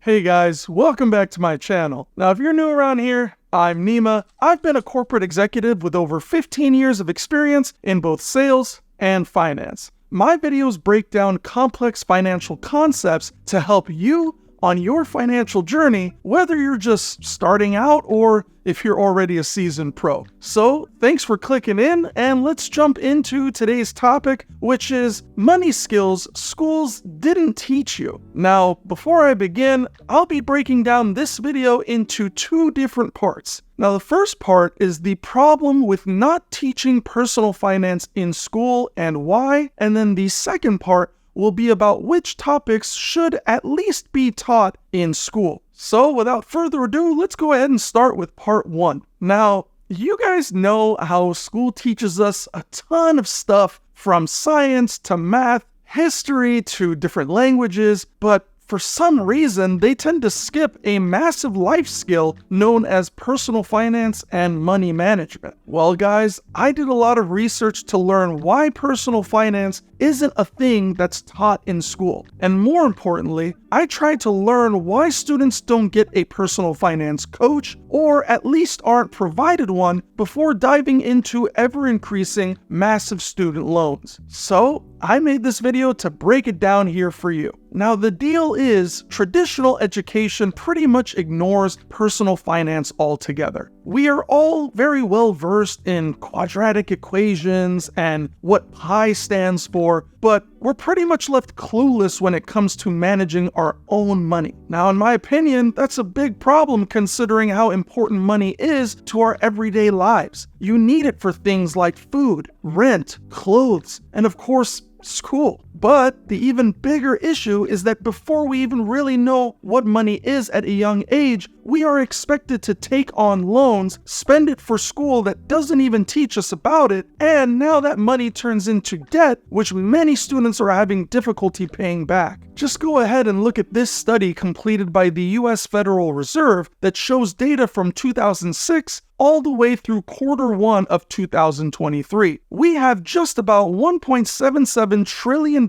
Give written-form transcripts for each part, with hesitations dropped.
Hey guys, welcome back to my channel. Now if you're new around here, I'm Nima. I've been a corporate executive with over 15 years of experience in both sales and finance. My videos break down complex financial concepts to help you on your financial journey, whether you're just starting out or if you're already a seasoned pro. So thanks for clicking in, and let's jump into today's topic, which is money skills schools didn't teach you. Now, before I begin, I'll be breaking down this video into two different parts. Now, the first part is the problem with not teaching personal finance in school and why, and then the second part will be about which topics should at least be taught in school. So without further ado, let's go ahead and start with part one. Now, you guys know how school teaches us a ton of stuff from science to math, history to different languages, but for some reason, they tend to skip a massive life skill known as personal finance and money management. Well, guys, I did a lot of research to learn why personal finance isn't a thing that's taught in school. And more importantly, I tried to learn why students don't get a personal finance coach, or at least aren't provided one, before diving into ever-increasing massive student loans. So I made this video to break it down here for you. Now, the deal is traditional education pretty much ignores personal finance altogether. We are all very well versed in quadratic equations and what pi stands for, but we're pretty much left clueless when it comes to managing our own money. Now, in my opinion, that's a big problem considering how important money is to our everyday lives. You need it for things like food, rent, clothes, and of course, school. But the even bigger issue is that before we even really know what money is at a young age, we are expected to take on loans, spend it for school that doesn't even teach us about it, and now that money turns into debt, which many students are having difficulty paying back. Just go ahead and look at this study completed by the US Federal Reserve that shows data from 2006 all the way through Q1 of 2023. We have just about $1.77 trillion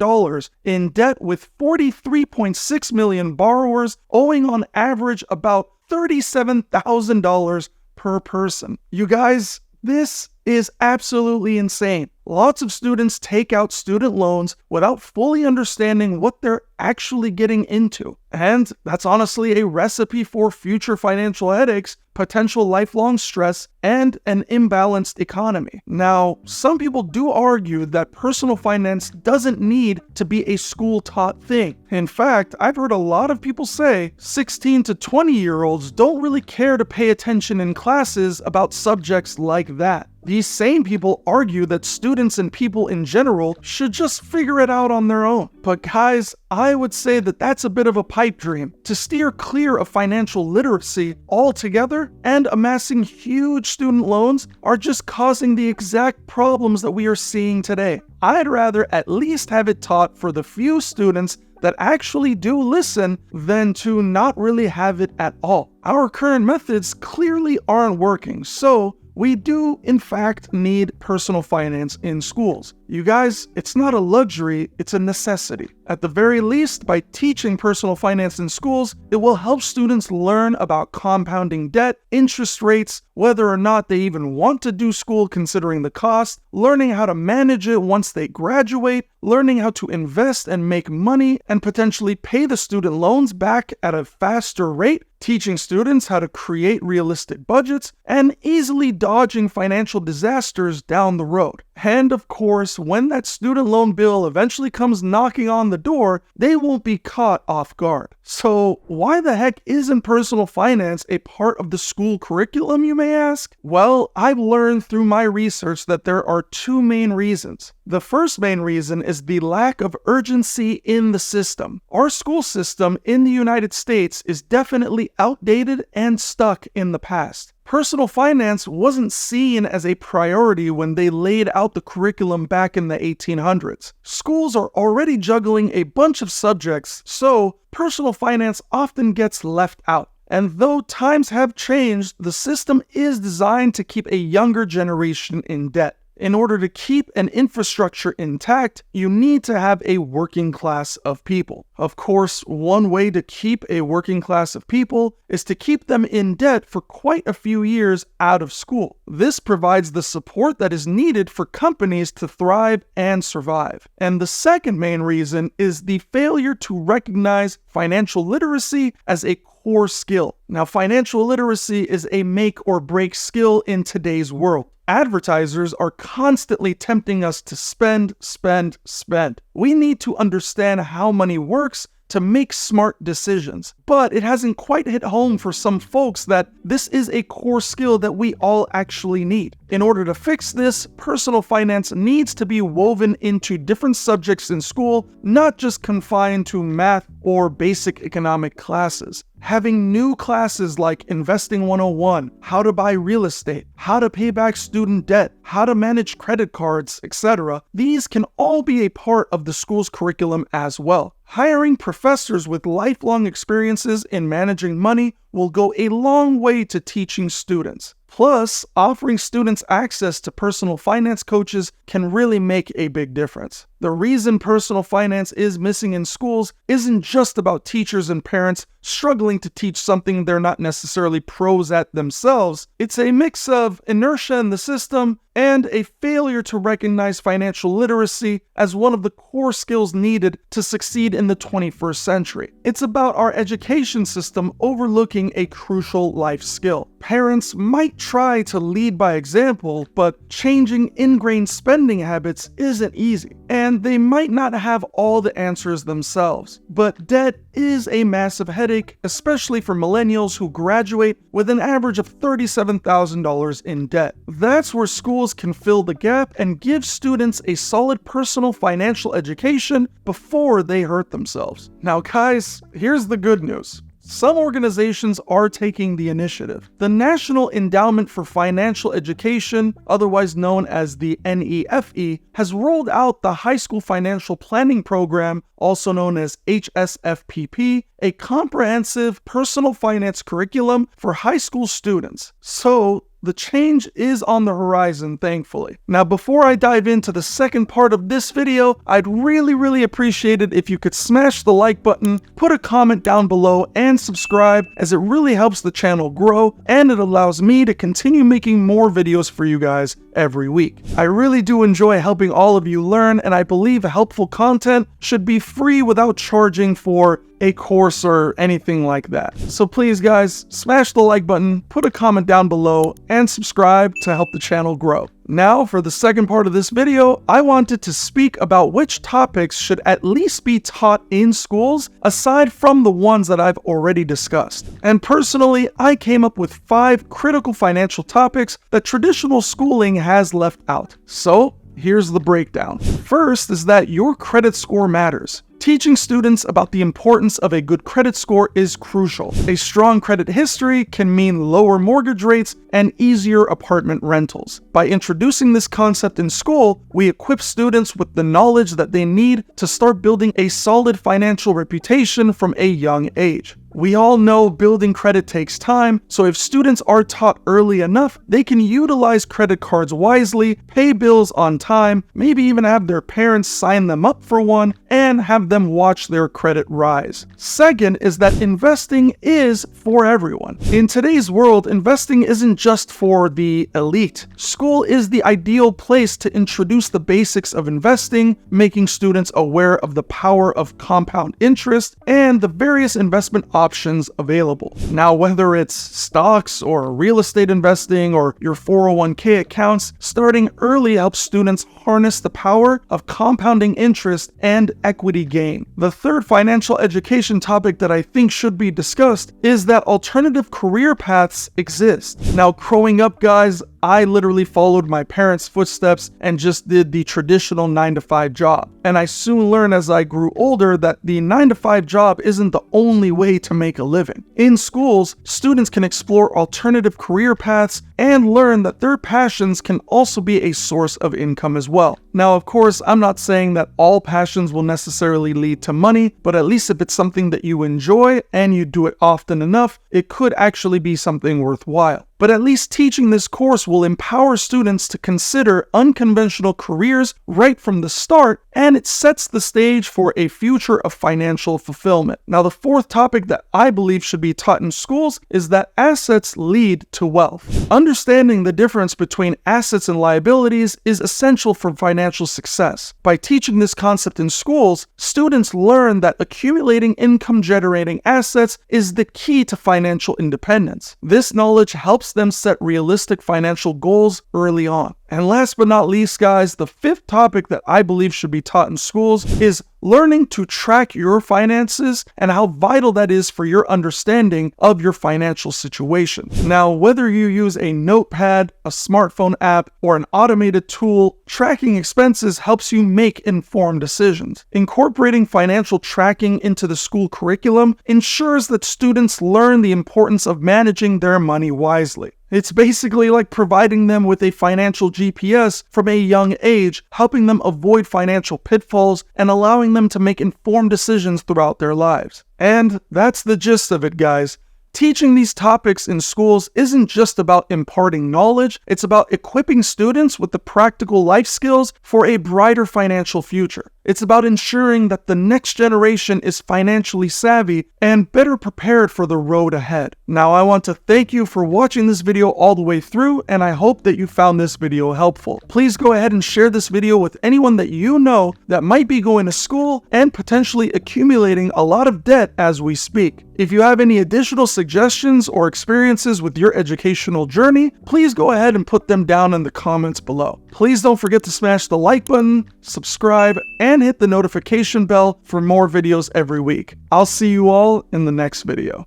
in debt, with 43.6 million borrowers owing on average about $37,000 per person. You guys, this is absolutely insane. Lots of students take out student loans without fully understanding what they're actually getting into. And that's honestly a recipe for future financial headaches, potential lifelong stress, and an imbalanced economy. Now, some people do argue that personal finance doesn't need to be a school-taught thing. In fact, I've heard a lot of people say 16 to 20-year-olds don't really care to pay attention in classes about subjects like that. These same people argue that students and people in general should just figure it out on their own. But guys, I would say that that's a bit of a pipe dream. To steer clear of financial literacy altogether and amassing huge student loans are just causing the exact problems that we are seeing today. I'd rather at least have it taught for the few students that actually do listen than to not really have it at all. Our current methods clearly aren't working, so we do, in fact, need personal finance in schools. You guys, it's not a luxury, it's a necessity. At the very least, by teaching personal finance in schools, it will help students learn about compounding debt, interest rates, whether or not they even want to do school considering the cost, learning how to manage it once they graduate, learning how to invest and make money and potentially pay the student loans back at a faster rate, teaching students how to create realistic budgets, and easily dodging financial disasters down the road. And of course, when that student loan bill eventually comes knocking on the door, they won't be caught off guard. So why the heck isn't personal finance a part of the school curriculum, you may ask? Well, I've learned through my research that there are two main reasons. The first main reason is the lack of urgency in the system. Our school system in the United States is definitely outdated and stuck in the past. Personal finance wasn't seen as a priority when they laid out the curriculum back in the 1800s. Schools are already juggling a bunch of subjects, so personal finance often gets left out. And though times have changed, the system is designed to keep a younger generation in debt. In order to keep an infrastructure intact, you need to have a working class of people. Of course, one way to keep a working class of people is to keep them in debt for quite a few years out of school. This provides the support that is needed for companies to thrive and survive. And the second main reason is the failure to recognize financial literacy as a core skill. Now, financial literacy is a make or break skill in today's world. Advertisers are constantly tempting us to spend, spend, spend. We need to understand how money works to make smart decisions. But it hasn't quite hit home for some folks that this is a core skill that we all actually need. In order to fix this, personal finance needs to be woven into different subjects in school, not just confined to math or basic economic classes. Having new classes like Investing 101, how to buy real estate, how to pay back student debt, how to manage credit cards, etc. These can all be a part of the school's curriculum as well. Hiring professors with lifelong experiences in managing money will go a long way to teaching students. Plus, offering students access to personal finance coaches can really make a big difference. The reason personal finance is missing in schools isn't just about teachers and parents struggling to teach something they're not necessarily pros at themselves. It's a mix of inertia in the system and a failure to recognize financial literacy as one of the core skills needed to succeed in the 21st century. It's about our education system overlooking a crucial life skill. Parents might try to lead by example, but changing ingrained spending habits isn't easy. And they might not have all the answers themselves. But debt is a massive headache, especially for millennials who graduate with an average of $37,000 in debt. That's where schools can fill the gap and give students a solid personal financial education before they hurt themselves. Now guys, here's the good news. Some organizations are taking the initiative. The National Endowment for Financial Education, otherwise known as the NEFE, has rolled out the High School Financial Planning Program, also known as HSFPP, a comprehensive personal finance curriculum for high school students. So, the change is on the horizon, thankfully. Now, before I dive into the second part of this video, I'd really appreciate it if you could smash the like button, put a comment down below, and subscribe, as it really helps the channel grow, and it allows me to continue making more videos for you guys every week. I really do enjoy helping all of you learn, and I believe helpful content should be free without charging for a course or anything like that. So please guys, smash the like button, put a comment down below, and subscribe to help the channel grow. Now, for the second part of this video, I wanted to speak about which topics should at least be taught in schools, aside from the ones that I've already discussed. And personally, I came up with 5 critical financial topics that traditional schooling has left out. So, here's the breakdown. First is that your credit score matters. Teaching students about the importance of a good credit score is crucial. A strong credit history can mean lower mortgage rates and easier apartment rentals. By introducing this concept in school, we equip students with the knowledge that they need to start building a solid financial reputation from a young age. We all know building credit takes time, so if students are taught early enough, they can utilize credit cards wisely, pay bills on time, maybe even have their parents sign them up for one, and have them watch their credit rise. Second is that investing is for everyone. In today's world, investing isn't just for the elite. School is the ideal place to introduce the basics of investing, making students aware of the power of compound interest and the various investment options available. Now, whether it's stocks or real estate investing or your 401k accounts, starting early helps students harness the power of compounding interest and equity gain. The third financial education topic that I think should be discussed is that alternative career paths exist. Now, growing up, guys, I literally followed my parents' footsteps and just did the traditional 9-to-5 job. And I soon learned as I grew older that the 9-to-5 job isn't the only way to make a living. In schools, students can explore alternative career paths and learn that their passions can also be a source of income as well. Now, of course, I'm not saying that all passions will necessarily lead to money, but at least if it's something that you enjoy and you do it often enough, it could actually be something worthwhile. but at least teaching this course will empower students to consider unconventional careers right from the start, and it sets the stage for a future of financial fulfillment. Now, the fourth topic that I believe should be taught in schools is that assets lead to wealth. Understanding the difference between assets and liabilities is essential for financial success. By teaching this concept in schools, students learn that accumulating income-generating assets is the key to financial independence. This knowledge helps them set realistic financial goals early on. And last but not least, guys, the fifth topic that I believe should be taught in schools is learning to track your finances and how vital that is for your understanding of your financial situation. Now, whether you use a notepad, a smartphone app, or an automated tool, tracking expenses helps you make informed decisions. Incorporating financial tracking into the school curriculum ensures that students learn the importance of managing their money wisely. It's basically like providing them with a financial GPS from a young age, helping them avoid financial pitfalls and allowing them to make informed decisions throughout their lives. And that's the gist of it, guys. Teaching these topics in schools isn't just about imparting knowledge, it's about equipping students with the practical life skills for a brighter financial future. It's about ensuring that the next generation is financially savvy and better prepared for the road ahead. Now, I want to thank you for watching this video all the way through, and I hope that you found this video helpful. Please go ahead and share this video with anyone that you know that might be going to school and potentially accumulating a lot of debt as we speak. If you have any additional suggestions or experiences with your educational journey, please go ahead and put them down in the comments below. Please don't forget to smash the like button, subscribe, and hit the notification bell for more videos every week. I'll see you all in the next video.